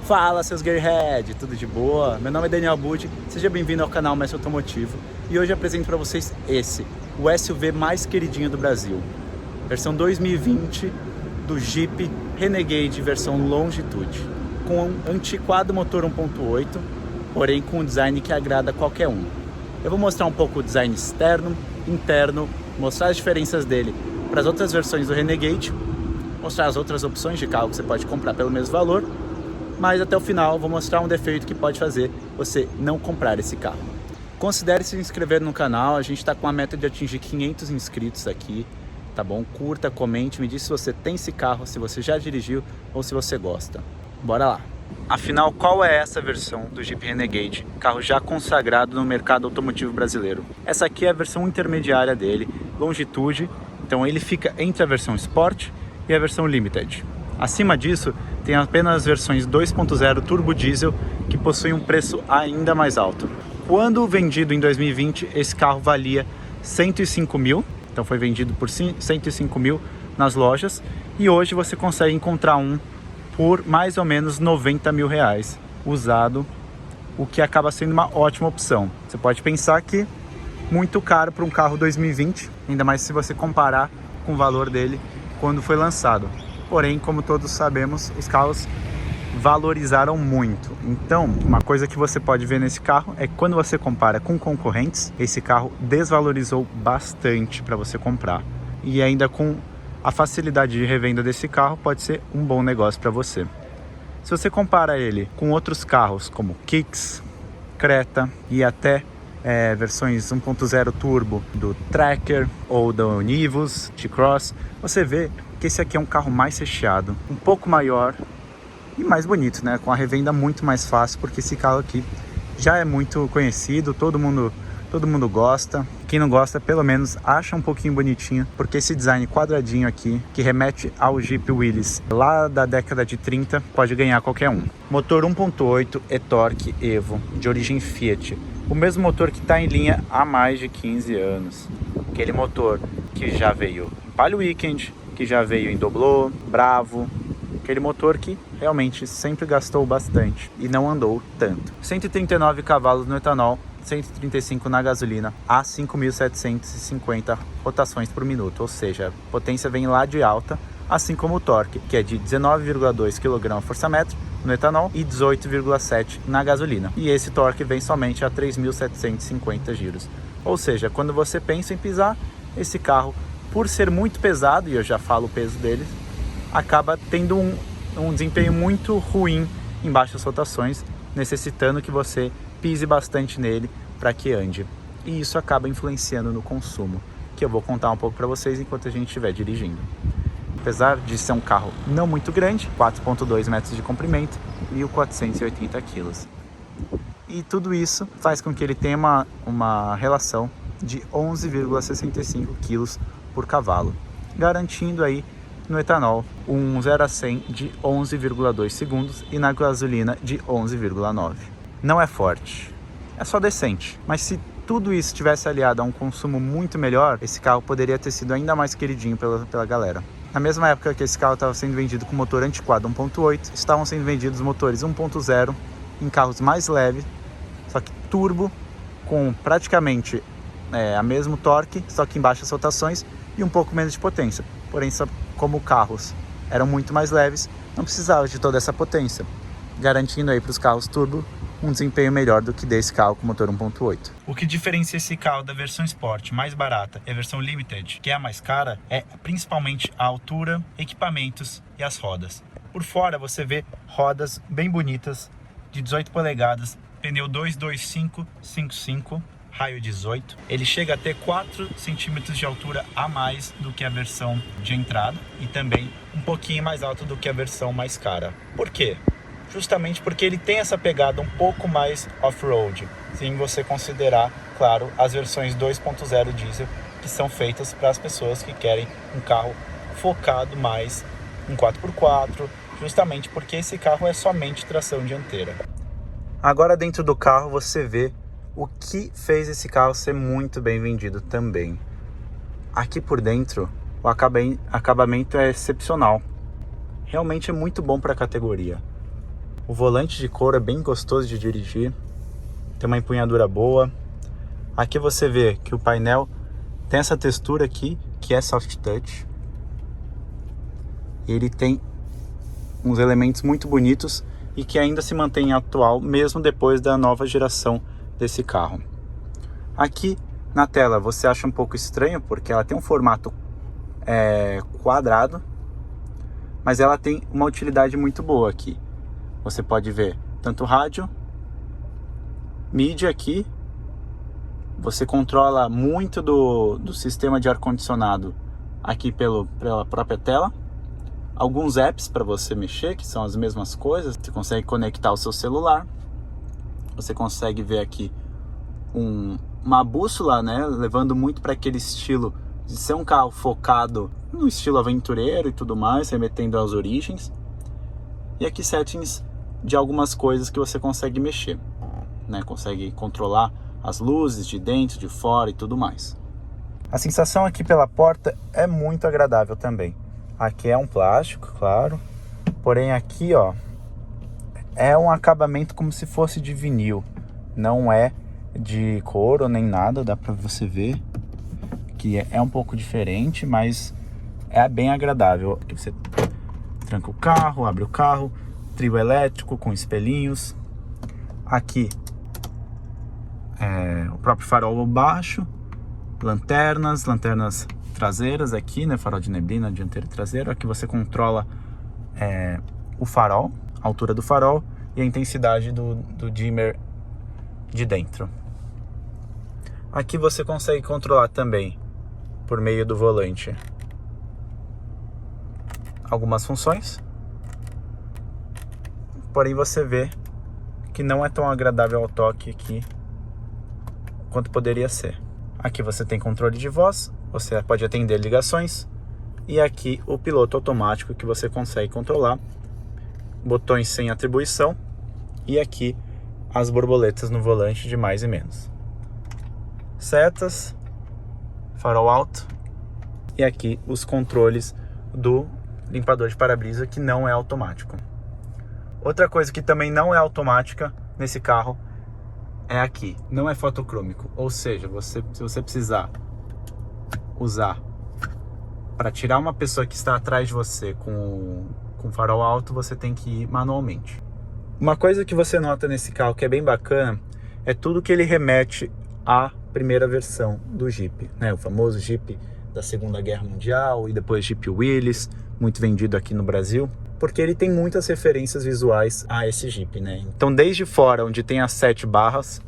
Fala, seus Gearhead, tudo de boa? Meu nome é Daniel Budi, seja bem-vindo ao canal Mestre Automotivo e hoje eu apresento para vocês o SUV mais queridinho do Brasil, versão 2020 do Jeep Renegade versão Longitude, com um antiquado motor 1.8, porém com um design que agrada qualquer um. Eu vou mostrar um pouco o design externo, interno, mostrar as diferenças dele para as outras versões do Renegade, mostrar as outras opções de carro que você pode comprar pelo mesmo valor, mas até o final vou mostrar um defeito que pode fazer você não comprar esse carro. Considere se inscrever no canal, a gente está com a meta de atingir 500 inscritos aqui, tá bom? Curta, comente, me diz se você tem esse carro, se você já dirigiu ou se você gosta. Bora lá! Afinal, qual é essa versão do Jeep Renegade? Carro já consagrado no mercado automotivo brasileiro. Essa aqui é a versão intermediária dele, Longitude, então ele fica entre a versão Sport e a versão Limited. Acima disso, tem apenas as versões 2.0 turbo diesel que possuem um preço ainda mais alto. Quando vendido em 2020, esse carro valia 105 mil, então foi vendido por 105 mil nas lojas, e hoje você consegue encontrar um por mais ou menos 90 mil reais usado, o que acaba sendo uma ótima opção. Você pode pensar que muito caro para um carro 2020, ainda mais se você comparar com o valor dele quando foi lançado. Porém, como todos sabemos, os carros valorizaram muito. Então, uma coisa que você pode ver nesse carro é que quando você compara com concorrentes, esse carro desvalorizou bastante para você comprar. E ainda com a facilidade de revenda desse carro, pode ser um bom negócio para você. Se você compara ele com outros carros como Kicks, Creta e até versões 1.0 turbo do Tracker ou do Nivus, T-Cross, você vê que esse aqui é um carro mais recheado, um pouco maior e mais bonito, né? Com a revenda muito mais fácil, porque esse carro aqui já é muito conhecido, todo mundo gosta. Quem não gosta, pelo menos acha um pouquinho bonitinho, porque esse design quadradinho aqui, que remete ao Jeep Willys lá da década de 30, pode ganhar qualquer um. Motor 1.8 e-Torque Evo, de origem Fiat. O mesmo motor que está em linha há mais de 15 anos. Aquele motor que já veio em Palio Weekend, que já veio em Doblô, Bravo. Aquele motor que realmente sempre gastou bastante e não andou tanto. 139 cavalos no etanol, 135 na gasolina, a 5.750 rotações por minuto. Ou seja, a potência vem lá de alta, assim como o torque, que é de 19,2 kgfm no etanol e 18,7 na gasolina. E esse torque vem somente a 3.750 giros. Ou seja, quando você pensa em pisar, esse carro, por ser muito pesado, e eu já falo o peso dele, acaba tendo um desempenho muito ruim em baixas rotações, necessitando que você pise bastante nele para que ande. E isso acaba influenciando no consumo, que eu vou contar um pouco para vocês enquanto a gente estiver dirigindo. Apesar de ser um carro não muito grande, 4,2 metros de comprimento, 1.480 quilos. E tudo isso faz com que ele tenha uma relação de 11,65 quilos por cavalo, garantindo aí no etanol um 0 a 100 de 11,2 segundos e na gasolina de 11,9. Não é forte, é só decente, mas se tudo isso tivesse aliado a um consumo muito melhor, esse carro poderia ter sido ainda mais queridinho pela galera. Na mesma época que esse carro estava sendo vendido com motor antiquado 1.8, estavam sendo vendidos motores 1.0 em carros mais leves, só que turbo, com praticamente a mesmo torque, só que em baixas rotações e um pouco menos de potência. Porém, como carros eram muito mais leves, não precisava de toda essa potência, garantindo aí para os carros turbo um desempenho melhor do que desse carro com motor 1.8. O que diferencia esse carro da versão Sport mais barata e a versão Limited, que é a mais cara, é principalmente a altura, equipamentos e as rodas. Por fora você vê rodas bem bonitas, de 18 polegadas, pneu 225/55, raio 18. Ele chega a ter 4 centímetros de altura a mais do que a versão de entrada e também um pouquinho mais alto do que a versão mais cara. Por quê? Justamente porque ele tem essa pegada um pouco mais off-road, sem você considerar, claro, as versões 2.0 diesel, que são feitas para as pessoas que querem um carro focado mais em 4x4, justamente porque esse carro é somente tração dianteira. Agora dentro do carro você vê o que fez esse carro ser muito bem vendido também. Aqui por dentro o acabamento é excepcional, realmente é muito bom para a categoria. O volante de couro é bem gostoso de dirigir, tem uma empunhadura boa. Aqui você vê que o painel tem essa textura aqui, que é soft touch. Ele tem uns elementos muito bonitos e que ainda se mantém atual, mesmo depois da nova geração desse carro. Aqui na tela você acha um pouco estranho, porque ela tem um formato quadrado, mas ela tem uma utilidade muito boa aqui. Você pode ver tanto rádio, mídia aqui. Você controla muito do sistema de ar-condicionado aqui pela própria tela. Alguns apps para você mexer, que são as mesmas coisas. Você consegue conectar o seu celular. Você consegue ver aqui uma bússola, né? Levando muito para aquele estilo de ser um carro focado no estilo aventureiro e tudo mais, remetendo às origens. E aqui settings de algumas coisas que você consegue mexer, né? Consegue controlar as luzes de dentro, de fora e tudo mais. A sensação aqui pela porta é muito agradável também. Aqui é um plástico, claro, porém aqui, ó, é um acabamento como se fosse de vinil, não é de couro nem nada, dá pra você ver que é um pouco diferente, mas é bem agradável. Aqui você tranca o carro, abre o carro, trio elétrico com espelhinhos. Aqui o próprio farol baixo, lanternas traseiras aqui, né? Farol de neblina, dianteiro e traseiro. Aqui você controla o farol, a altura do farol e a intensidade do dimmer de dentro. Aqui você consegue controlar também, por meio do volante, algumas funções. Porém você vê que não é tão agradável ao toque aqui quanto poderia ser. Aqui você tem controle de voz, você pode atender ligações, e aqui o piloto automático que você consegue controlar, botões sem atribuição, e aqui as borboletas no volante de mais e menos, setas, farol alto, e aqui os controles do limpador de para-brisa, que não é automático. Outra coisa que também não é automática nesse carro é aqui, não é fotocrômico, ou seja, se você precisar usar para tirar uma pessoa que está atrás de você com farol alto, você tem que ir manualmente. Uma coisa que você nota nesse carro que é bem bacana é tudo que ele remete à primeira versão do Jeep, né? O famoso Jeep da Segunda Guerra Mundial e depois Jeep Willys, muito vendido aqui no Brasil, porque ele tem muitas referências visuais a esse Jeep, né? Então desde fora, onde tem as 7 barras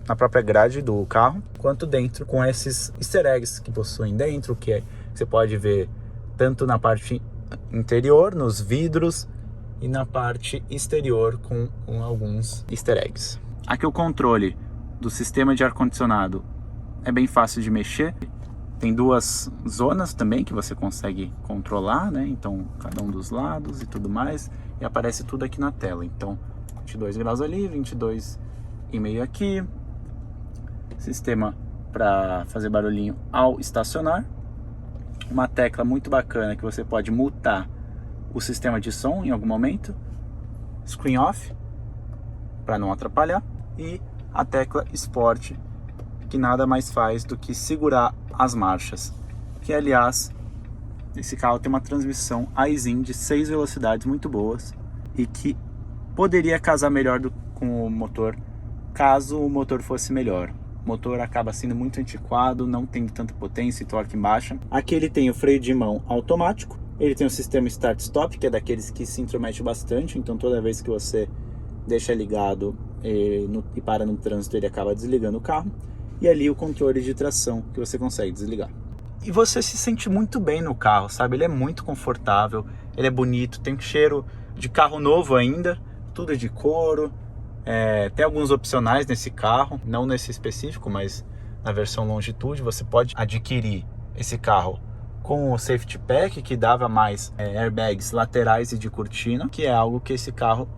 na própria grade do carro, quanto dentro com esses easter eggs que possuem dentro, que você pode ver tanto na parte interior, nos vidros, e na parte exterior com alguns easter eggs. Aqui o controle do sistema de ar-condicionado é bem fácil de mexer. Tem 2 zonas também que você consegue controlar, né? Então, cada um dos lados e tudo mais. E aparece tudo aqui na tela. Então, 22 graus ali, 22,5 aqui. Sistema para fazer barulhinho ao estacionar. Uma tecla muito bacana que você pode mutar o sistema de som em algum momento. Screen off, para não atrapalhar. E a tecla Sport, que nada mais faz do que segurar as marchas, que aliás esse carro tem uma transmissão Aisin de 6 velocidades muito boas e que poderia casar melhor com o motor caso o motor fosse melhor. O motor acaba sendo muito antiquado, não tem tanta potência e torque em baixa. Aqui ele tem o freio de mão automático, ele tem o sistema Start-Stop, que é daqueles que se intromete bastante, então toda vez que você deixa ligado e para no trânsito, ele acaba desligando o carro. E ali o controle de tração, que você consegue desligar. E você se sente muito bem no carro, sabe? Ele é muito confortável, ele é bonito, tem um cheiro de carro novo ainda, tudo de couro. Tem alguns opcionais nesse carro, não nesse específico, mas na versão Longitude você pode adquirir esse carro com o Safety Pack, que dava mais airbags laterais e de cortina, que é algo que esse carro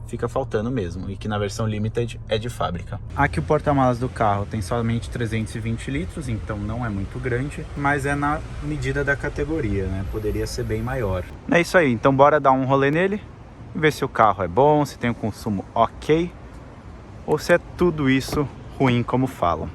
fica faltando mesmo, e que na versão Limited é de fábrica. Aqui o porta-malas do carro tem somente 320 litros, então não é muito grande, mas é na medida da categoria, né? Poderia ser bem maior. É isso aí, então bora dar um rolê nele e ver se o carro é bom, se tem um consumo ok, ou se é tudo isso ruim como falam.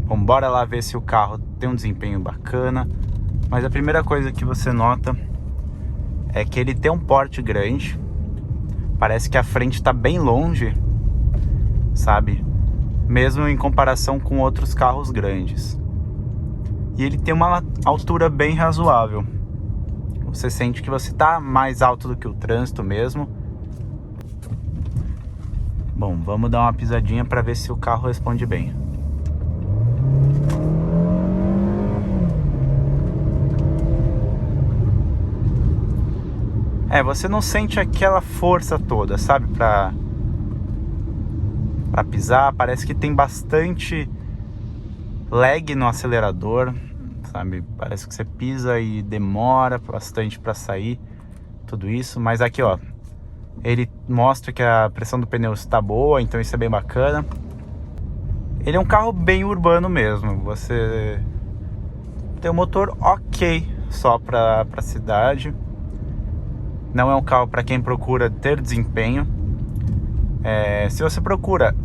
Bom, bora lá ver se o carro tem um desempenho bacana. Mas a primeira coisa que você nota é que ele tem um porte grande. Parece que a frente está bem longe, sabe? Mesmo em comparação com outros carros grandes. E ele tem uma altura bem razoável. Você sente que você está mais alto do que o trânsito mesmo. Bom, vamos dar uma pisadinha para ver se o carro responde bem. Você não sente aquela força toda, sabe? Pra pisar, parece que tem bastante lag no acelerador, sabe? Parece que você pisa e demora bastante pra sair tudo isso. Mas aqui, ó, ele mostra que a pressão do pneu está boa, então isso é bem bacana. Ele é um carro bem urbano mesmo. Você tem um motor ok só pra cidade. Não é um carro para quem procura ter desempenho. Se você procura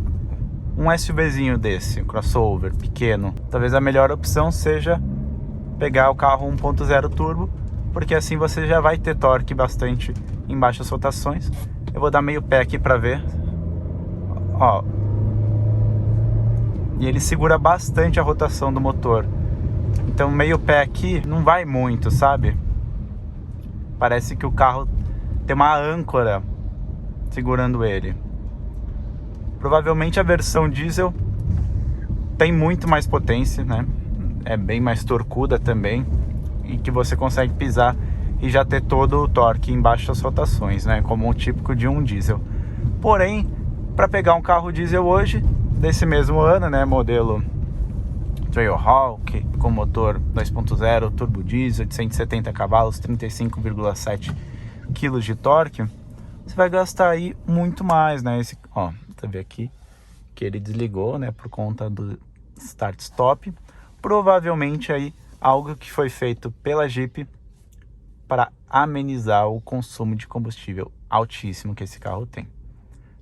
um SUVzinho desse, um crossover pequeno, talvez a melhor opção seja pegar o carro 1.0 turbo, porque assim você já vai ter torque bastante em baixas rotações. Eu vou dar meio pé aqui para ver. Ó. E ele segura bastante a rotação do motor. Então meio pé aqui não vai muito, sabe? Parece que o carro tem uma âncora segurando ele. Provavelmente a versão diesel tem muito mais potência, né? É bem mais torcuda também, e que você consegue pisar e já ter todo o torque em baixas rotações, né? Como o típico de um diesel. Porém, para pegar um carro diesel hoje, desse mesmo ano, né? Modelo Trailhawk, com motor 2.0 turbo diesel de 170 cavalos, 35,7 kg de torque, você vai gastar aí muito mais, né? Você vê aqui que ele desligou, né? Por conta do start-stop. Provavelmente aí algo que foi feito pela Jeep para amenizar o consumo de combustível altíssimo que esse carro tem.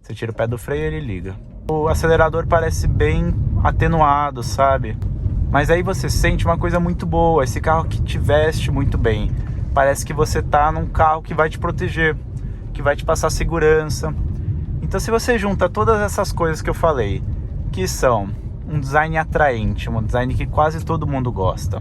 Você tira o pé do freio e ele liga. O acelerador parece bem atenuado, sabe? Mas aí você sente uma coisa muito boa. Esse carro que te veste muito bem. Parece que você tá num carro que vai te proteger, que vai te passar segurança. Então se você junta todas essas coisas que eu falei, que são um design atraente, um design que quase todo mundo gosta,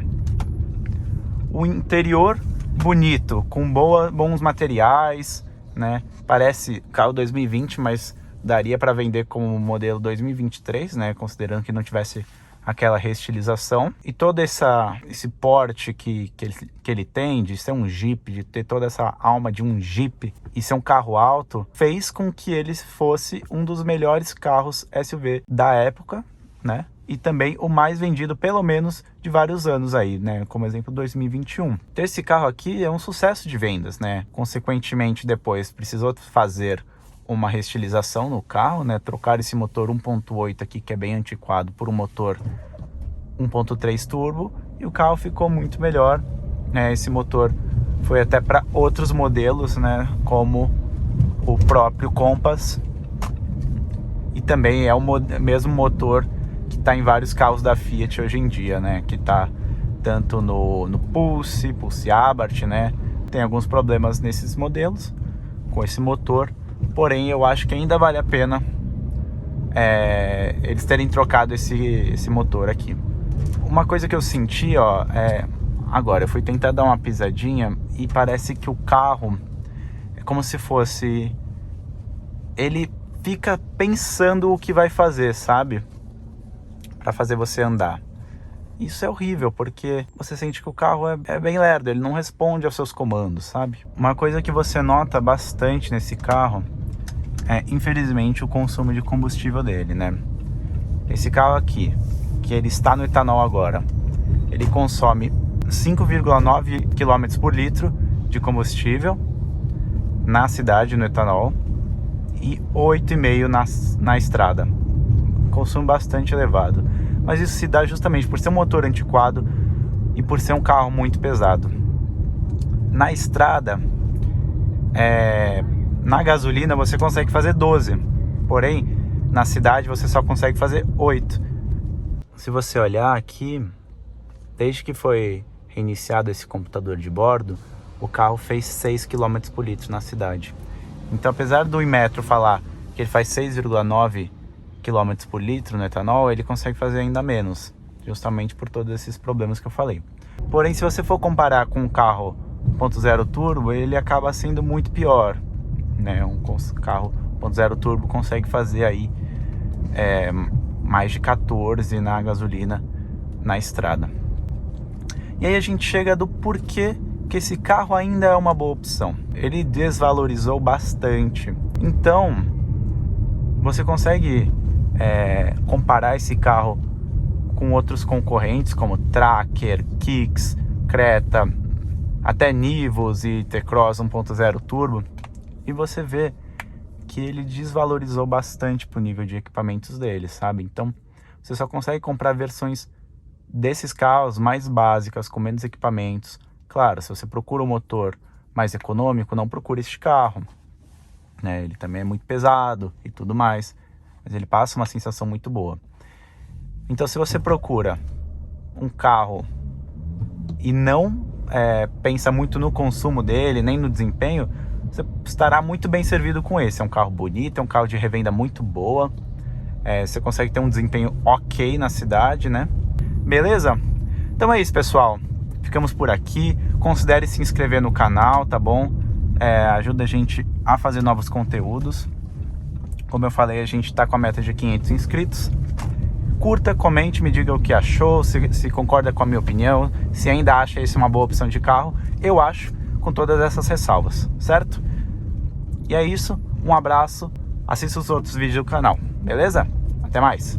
o interior bonito, com bons materiais, né? Parece carro 2020, mas daria para vender como modelo 2023, né? Considerando que não tivesse aquela reestilização. E todo esse porte que ele tem, de ser um Jeep, de ter toda essa alma de um Jeep e ser um carro alto, fez com que ele fosse um dos melhores carros SUV da época, né? E também o mais vendido, pelo menos, de vários anos aí, né? Como exemplo, 2021. Então esse carro aqui é um sucesso de vendas, né? Consequentemente, depois precisou fazer uma reestilização no carro, né? Trocar esse motor 1.8 aqui, que é bem antiquado, por um motor 1.3 turbo, e o carro ficou muito melhor, né? Esse motor foi até para outros modelos, né? Como o próprio Compass, e também é o mesmo motor que está em vários carros da Fiat hoje em dia, né? Que está tanto no Pulse Abarth, né? Tem alguns problemas nesses modelos com esse motor. Porém, eu acho que ainda vale a pena eles terem trocado esse motor aqui. Uma coisa que eu senti, ó, agora eu fui tentar dar uma pisadinha e parece que o carro é como se fosse... Ele fica pensando o que vai fazer, sabe? Para fazer você andar. Isso é horrível, porque você sente que o carro é bem lerdo, ele não responde aos seus comandos, sabe? Uma coisa que você nota bastante nesse carro é, infelizmente, o consumo de combustível dele, né? Esse carro aqui, que ele está no etanol agora, ele consome 5,9 km por litro de combustível na cidade, no etanol, e 8,5 na estrada. consumo bastante elevado. Mas isso se dá justamente por ser um motor antiquado e por ser um carro muito pesado. Na estrada, na gasolina você consegue fazer 12, porém na cidade você só consegue fazer 8. Se você olhar aqui, desde que foi reiniciado esse computador de bordo, o carro fez 6 km por litro na cidade. Então, apesar do Inmetro falar que ele faz 6,9 km por litro no etanol, ele consegue fazer ainda menos, justamente por todos esses problemas que eu falei. Porém, se você for comparar com um carro 1.0 turbo, ele acaba sendo muito pior, né? Um carro 1.0 turbo consegue fazer aí mais de 14 na gasolina na estrada. E aí a gente chega do porquê que esse carro ainda é uma boa opção. Ele desvalorizou bastante. Então, você consegue comparar esse carro com outros concorrentes, como Tracker, Kicks, Creta, até Nivus e T-Cross 1.0 Turbo, e você vê que ele desvalorizou bastante pro nível de equipamentos dele, sabe? Então, você só consegue comprar versões desses carros mais básicas, com menos equipamentos. Claro, se você procura um motor mais econômico, não procure este carro, né? Ele também é muito pesado e tudo mais, mas ele passa uma sensação muito boa. Então, se você procura um carro e não pensa muito no consumo dele, nem no desempenho, você estará muito bem servido com esse. É um carro bonito, é um carro de revenda muito boa, você consegue ter um desempenho ok na cidade, né? Beleza? Então é isso, pessoal. Ficamos por aqui. Considere se inscrever no canal, tá bom? Ajuda a gente a fazer novos conteúdos. Como eu falei, a gente tá com a meta de 500 inscritos. Curta, comente, me diga o que achou, se concorda com a minha opinião, se ainda acha esse uma boa opção de carro. Eu acho, com todas essas ressalvas, certo? E é isso, um abraço, assista os outros vídeos do canal, beleza? Até mais!